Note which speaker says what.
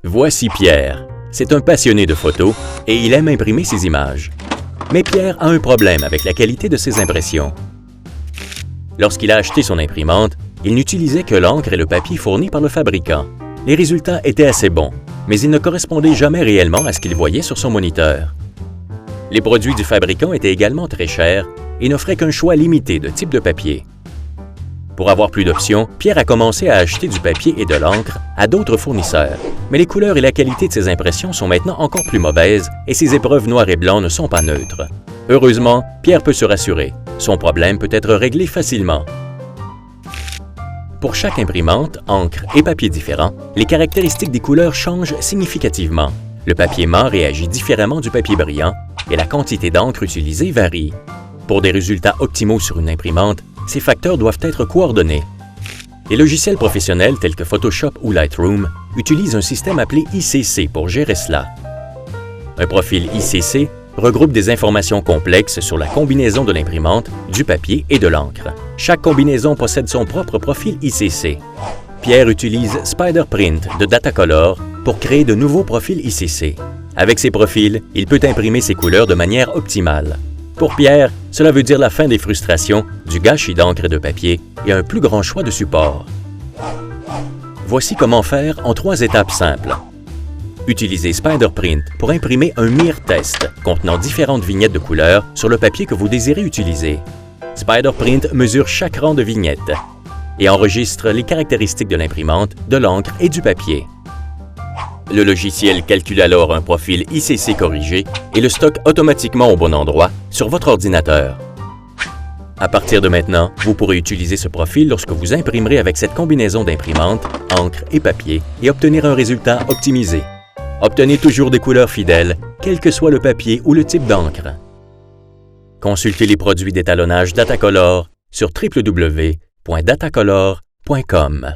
Speaker 1: Voici Pierre. C'est un passionné de photos et il aime imprimer ses images. Mais Pierre a un problème avec la qualité de ses impressions. Lorsqu'il a acheté son imprimante, il n'utilisait que l'encre et le papier fournis par le fabricant. Les résultats étaient assez bons, mais ils ne correspondaient jamais réellement à ce qu'il voyait sur son moniteur. Les produits du fabricant étaient également très chers et n'offraient qu'un choix limité de types de papier. Pour avoir plus d'options, Pierre a commencé à acheter du papier et de l'encre à d'autres fournisseurs. Mais les couleurs et la qualité de ses impressions sont maintenant encore plus mauvaises et ses épreuves noir et blanc ne sont pas neutres. Heureusement, Pierre peut se rassurer. Son problème peut être réglé facilement. Pour chaque imprimante, encre et papier différents, les caractéristiques des couleurs changent significativement. Le papier mat réagit différemment du papier brillant et la quantité d'encre utilisée varie. Pour des résultats optimaux sur une imprimante, ces facteurs doivent être coordonnés. Les logiciels professionnels tels que Photoshop ou Lightroom utilisent un système appelé ICC pour gérer cela. Un profil ICC regroupe des informations complexes sur la combinaison de l'imprimante, du papier et de l'encre. Chaque combinaison possède son propre profil ICC. Pierre utilise SpiderPrint de Datacolor pour créer de nouveaux profils ICC. Avec ces profils, il peut imprimer ses couleurs de manière optimale. Pour Pierre, cela veut dire la fin des frustrations, du gâchis d'encre et de papier et un plus grand choix de supports. Voici comment faire en 3 étapes simples. Utilisez SpiderPrint pour imprimer un mire-test contenant différentes vignettes de couleurs sur le papier que vous désirez utiliser. SpiderPrint mesure chaque rang de vignettes et enregistre les caractéristiques de l'imprimante, de l'encre et du papier. Le logiciel calcule alors un profil ICC corrigé et le stocke automatiquement au bon endroit sur votre ordinateur. À partir de maintenant, vous pourrez utiliser ce profil lorsque vous imprimerez avec cette combinaison d'imprimantes, encre et papier et obtenir un résultat optimisé. Obtenez toujours des couleurs fidèles, quel que soit le papier ou le type d'encre. Consultez les produits d'étalonnage Datacolor sur www.datacolor.com.